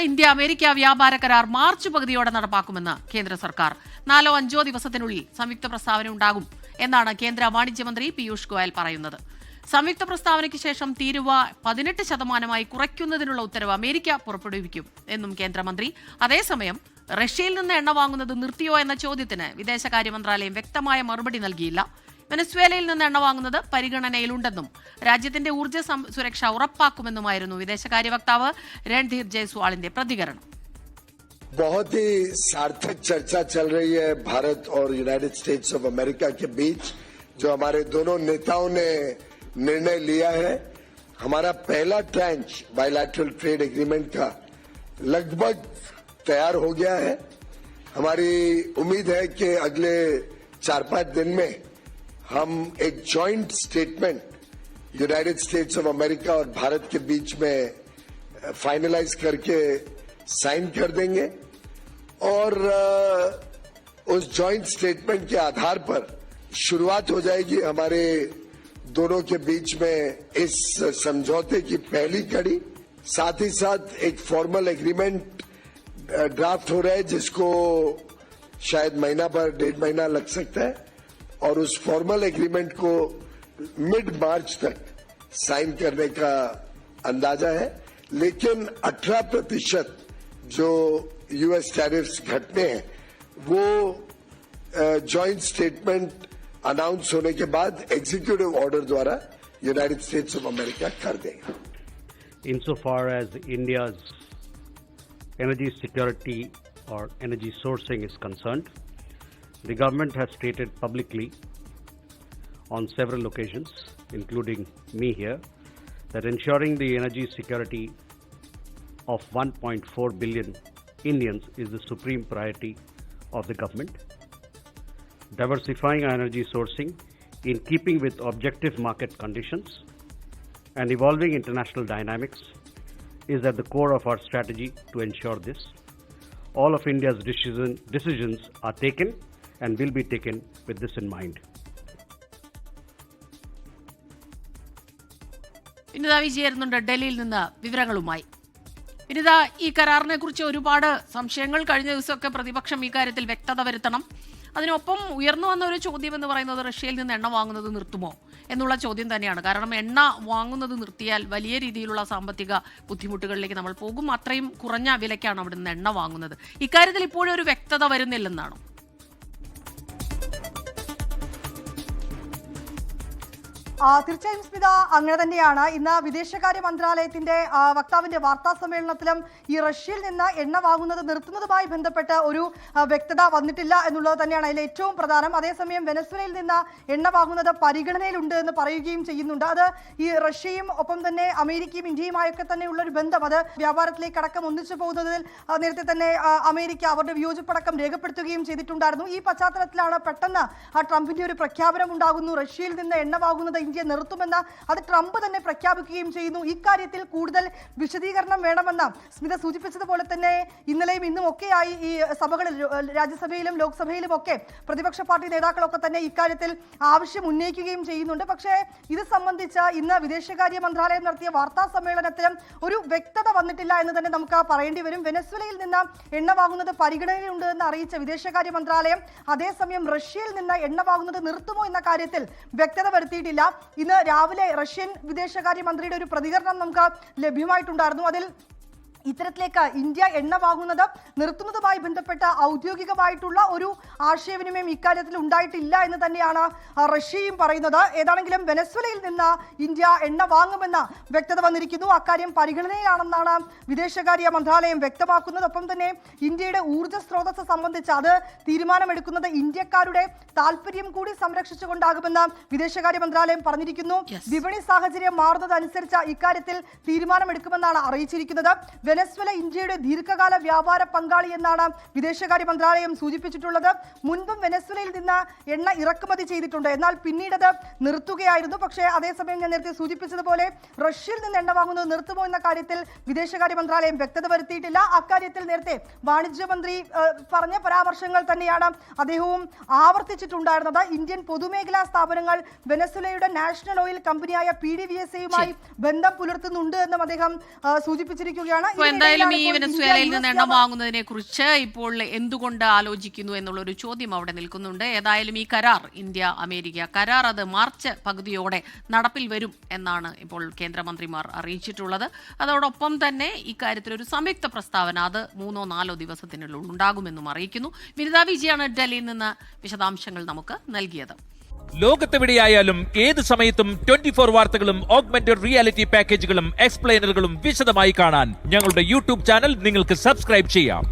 India America വ്യാപാര കരാർ March പകുതിയോടെ നടപ്പാക്കുമെന്ന് കേന്ദ്ര സർക്കാർ. 4-5 ദിവസത്തിനുള്ളിൽ സംയുക്ത പ്രസ്താവന ഉണ്ടാകും എന്നാണ് കേന്ദ്ര വാണിജ്യമന്ത്രി പീയൂഷ് ഗോയൽ പറയുന്നത്. സംയുക്ത പ്രസ്താവനയ്ക്ക് ശേഷം തീരുവ 18% കുറയ്ക്കുന്നതിനുള്ള ഉത്തരവ് അമേരിക്ക പുറപ്പെടുവിക്കും എന്നും കേന്ദ്രമന്ത്രി. അതേസമയം റഷ്യയിൽ നിന്ന് എണ്ണ വാങ്ങുന്നത് നിർത്തിയോ എന്ന ചോദ്യത്തിന് വിദേശകാര്യ മന്ത്രാലയം വ്യക്തമായ മറുപടി നൽകിയില്ല. വെനസ്വേലയിൽ നിന്ന് എണ്ണ വാങ്ങുന്നത് പരിഗണനയിലുണ്ടെന്നും രാജ്യത്തിന്റെ ഊർജ്ജ സുരക്ഷ ഉറപ്പാക്കുമെന്നുമായിരുന്നു വിദേശകാര്യ വക്താവ് രൺധീർ ജയ്സ്വാളിന്റെ പ്രതികരണം. बहुत ही सार्थक चर्चा चल रही है भारत और यूनाइटेड स्टेट्स ऑफ अमेरिका के बीच, जो हमारे दोनों नेताओं ने निर्णय लिया है. हमारा पहला ट्रांच बायलैटरल ट्रेड एग्रीमेंट का लगभग तैयार हो गया है. हमारी उम्मीद है कि अगले 4-5 दिन में हम एक joint statement United states of America और भारत के बीच में फाइनलाइज करके साइन कर देंगे और उस जॉइंट स्टेटमेंट के आधार पर शुरुआत हो जाएगी हमारे दोनों के बीच में इस समझौते की पहली कड़ी. साथ ही साथ एक फॉर्मल एग्रीमेंट ड्राफ्ट हो रहा है जिसको शायद महीना भर 1.5 महीना लग सकता है और उस फॉर्मल एग्रीमेंट को मिड मार्च तक साइन करने का अंदाजा है. लेकिन 18% जो यूएस टैरिफ्स घटने हैं वो जॉइंट स्टेटमेंट अनाउंस होने के बाद एग्जीक्यूटिव ऑर्डर द्वारा यूनाइटेड स्टेट्स ऑफ अमेरिका कर देगा. Insofar as India's energy security or energy sourcing is concerned, the government has stated publicly on several occasions, including me here, that ensuring the energy security of 1.4 billion Indians is the supreme priority of the government. Diversifying our energy sourcing in keeping with objective market conditions and evolving international dynamics is at the core of our strategy to ensure this. All of India's decisions are taken and will be taken with this in mind. Vinitha വിജയരുന്നുണ്ട് ഡൽഹിയിൽ നിന്ന് വിവരങ്ങളുമായി. വിനിത, ഈ കരാറിനെ കുറിച്ച് ഒരുപാട് സംശയങ്ങൾ കഴിഞ്ഞ ദിവസമൊക്കെ പ്രതിപക്ഷം ഈ കാര്യത്തിൽ വ്യക്തത വരുത്തണം. അതിനൊപ്പം ഉയർന്നു വന്ന ഒരു ചോദ്യം എന്ന് പറയുന്നത് റഷ്യയിൽ നിന്ന് എണ്ണ വാങ്ങുന്നത് നിർത്തുമോ എന്നുള്ള ചോദ്യം തന്നെയാണ്. കാരണം എണ്ണ വാങ്ങുന്നത് നിർത്തിയാൽ വലിയ രീതിയിലുള്ള സാമ്പത്തിക ബുദ്ധിമുട്ടുകളിലേക്ക് നമ്മൾ പോകും. അത്രയും കുറഞ്ഞ വിലയ്ക്കാണ് അവിടെ നിന്ന് എണ്ണ വാങ്ങുന്നത്. ഇക്കാര്യത്തിൽ ഇപ്പോഴും ഒരു വ്യക്തത വരുന്നില്ലെന്നാണോ? തീർച്ചയായും സ്മിത, അങ്ങനെ തന്നെയാണ്. ഇന്ന് വിദേശകാര്യ മന്ത്രാലയത്തിന്റെ വക്താവിന്റെ വാർത്താ സമ്മേളനത്തിലും ഈ റഷ്യയിൽ നിന്ന് എണ്ണ വാങ്ങുന്നത് നിർത്തുന്നതുമായി ബന്ധപ്പെട്ട് ഒരു വ്യക്തത വന്നിട്ടില്ല എന്നുള്ളത് തന്നെയാണ് അതിൽ ഏറ്റവും പ്രധാനം. അതേസമയം വെനസ്വേലയിൽ നിന്ന് എണ്ണ വാങ്ങുന്നത് പരിഗണനയിലുണ്ട് എന്ന് പറയുകയും ചെയ്യുന്നുണ്ട്. അത് ഈ റഷ്യയും ഒപ്പം തന്നെ അമേരിക്കയും ഇന്ത്യയുമായൊക്കെ തന്നെയുള്ള ഒരു ബന്ധം, അത് വ്യാപാരത്തിലേക്ക് അടക്കം ഒന്നിച്ചു പോകുന്നതിൽ നേരത്തെ തന്നെ അമേരിക്ക അവരുടെ വിയോജിപ്പടക്കം രേഖപ്പെടുത്തുകയും ചെയ്തിട്ടുണ്ടായിരുന്നു. ഈ പശ്ചാത്തലത്തിലാണ് പെട്ടെന്ന് ട്രംപിന്റെ ഒരു പ്രഖ്യാപനം ഉണ്ടാകുന്നു. റഷ്യയിൽ നിന്ന് എണ്ണ വാങ്ങുന്നത് ഇന്ത്യ നിർത്തുമെന്ന് അത് ട്രംപ് തന്നെ പ്രഖ്യാപിക്കുകയും ചെയ്യുന്നു. ഇക്കാര്യത്തിൽ കൂടുതൽ വിശദീകരണം വേണമെന്ന് സ്മിത സൂചിപ്പിച്ചതുപോലെ തന്നെ ഇന്നലെയും ഇന്നും ഒക്കെയായി ഈ സഭകളിൽ, രാജ്യസഭയിലും ലോക്സഭയിലും ഒക്കെ പ്രതിപക്ഷ പാർട്ടി നേതാക്കളൊക്കെ തന്നെ ഇക്കാര്യത്തിൽ ആവശ്യം ഉന്നയിക്കുകയും ചെയ്യുന്നുണ്ട്. പക്ഷേ ഇത് സംബന്ധിച്ച് ഇന്ന് വിദേശകാര്യ മന്ത്രാലയം നടത്തിയ വാർത്താ സമ്മേളനത്തിലും ഒരു വ്യക്തത വന്നിട്ടില്ല എന്ന് തന്നെ നമുക്ക് പറയേണ്ടി വരും. വെനസ്വേലയിൽ നിന്ന് എണ്ണ വാങ്ങുന്നത് പരിഗണനയിലുണ്ട് എന്ന് അറിയിച്ച വിദേശകാര്യ മന്ത്രാലയം അതേസമയം റഷ്യയിൽ നിന്ന് എണ്ണ വാങ്ങുന്നത് നിർത്തുമോ എന്ന കാര്യത്തിൽ വ്യക്തത വരുത്തിയിട്ടില്ല. ഇന്ന് രാവിലെ റഷ്യൻ വിദേശകാര്യ മന്ത്രിയുടെ ഒരു പ്രതികരണം നമുക്ക് ലഭ്യമായിട്ടുണ്ടായിരുന്നു. അതിൽ ഇത്തരത്തിലേക്ക് ഇന്ത്യ എണ്ണ വാങ്ങുന്നത് നിർത്തുന്നതുമായി ബന്ധപ്പെട്ട ഔദ്യോഗികമായിട്ടുള്ള ഒരു ആശയവിനിമയം ഇക്കാര്യത്തിൽ ഉണ്ടായിട്ടില്ല എന്ന് തന്നെയാണ് റഷ്യയും പറയുന്നത്. ഏതാണെങ്കിലും വെനസ്വേലയിൽ നിന്ന് ഇന്ത്യ എണ്ണ വാങ്ങുമെന്ന വ്യക്തത വന്നിരിക്കുന്നു. അക്കാര്യം പരിഗണനയിലാണെന്നാണ് വിദേശകാര്യ മന്ത്രാലയം വ്യക്തമാക്കുന്നത്. ഒപ്പം തന്നെ ഇന്ത്യയുടെ ഊർജ്ജ സ്രോതസ് സംബന്ധിച്ച് അത് തീരുമാനമെടുക്കുന്നത് ഇന്ത്യക്കാരുടെ താല്പര്യം കൂടി സംരക്ഷിച്ചുകൊണ്ടാകുമെന്ന് വിദേശകാര്യ മന്ത്രാലയം പറഞ്ഞിരിക്കുന്നു. വിപണി സാഹചര്യം മാറുന്നതനുസരിച്ച് ഇക്കാര്യത്തിൽ തീരുമാനമെടുക്കുമെന്നാണ് അറിയിച്ചിരിക്കുന്നത്. വെനസ്വേല ഇന്ത്യയുടെ ദീർഘകാല വ്യാപാര പങ്കാളി എന്നാണ് വിദേശകാര്യ മന്ത്രാലയം സൂചിപ്പിച്ചിട്ടുള്ളത്. മുൻപും വെനസ്വേലയിൽ നിന്ന് എണ്ണ ഇറക്കുമതി ചെയ്തിട്ടുണ്ട്, എന്നാൽ പിന്നീട് അത് നിർത്തുകയായിരുന്നു. പക്ഷേ അതേസമയം ഞാൻ നേരത്തെ സൂചിപ്പിച്ചതുപോലെ റഷ്യയിൽ നിന്ന് എണ്ണ വാങ്ങുന്നത് നിർത്തുമോ എന്ന കാര്യത്തിൽ വിദേശകാര്യ മന്ത്രാലയം വ്യക്തത വരുത്തിയിട്ടില്ല. അക്കാര്യത്തിൽ നേരത്തെ വാണിജ്യമന്ത്രി പറഞ്ഞ പരാമർശങ്ങൾ തന്നെയാണ് അദ്ദേഹവും ആവർത്തിച്ചിട്ടുണ്ടായിരുന്നത്. ഇന്ത്യൻ പൊതുമേഖലാ സ്ഥാപനങ്ങൾ വെനസ്വേലയുടെ നാഷണൽ ഓയിൽ കമ്പനിയായ PDVSAയുമായി ബന്ധം പുലർത്തുന്നുണ്ട് എന്നും അദ്ദേഹം സൂചിപ്പിച്ചിരിക്കുകയാണ്. അപ്പോൾ എന്തായാലും ഈ വെനസ്വേലയിൽ നിന്ന് എണ്ണ വാങ്ങുന്നതിനെ കുറിച്ച് ഇപ്പോൾ എന്തുകൊണ്ട് ആലോചിക്കുന്നു എന്നുള്ളൊരു ചോദ്യം അവിടെ നിൽക്കുന്നുണ്ട്. ഏതായാലും ഈ കരാർ, ഇന്ത്യ അമേരിക്ക കരാർ, അത് മാർച്ച് പകുതിയോടെ നടപ്പിൽ വരും എന്നാണ് ഇപ്പോൾ കേന്ദ്രമന്ത്രിമാർ അറിയിച്ചിട്ടുള്ളത്. അതോടൊപ്പം തന്നെ ഇക്കാര്യത്തിൽ ഒരു സംയുക്ത പ്രസ്താവന അത് 3-4 ദിവസത്തിനുള്ളിൽ ഉണ്ടാകുമെന്നും അറിയിക്കുന്നു. വിനിത വിജയാണ് ഡൽഹിയിൽ നിന്ന് വിശദാംശങ്ങൾ നമുക്ക് നൽകിയത്. ലോകത്തെവിടെയായാലും ഏത് സമയത്തും 24 വാർത്തകളും ഓഗ്മെന്റഡ് റിയാലിറ്റി പാക്കേജുകളും എക്സ്പ്ലെയിനറുകളും വിശദമായി കാണാൻ ഞങ്ങളുടെ യൂട്യൂബ് ചാനൽ നിങ്ങൾക്ക് സബ്സ്ക്രൈബ് ചെയ്യാം.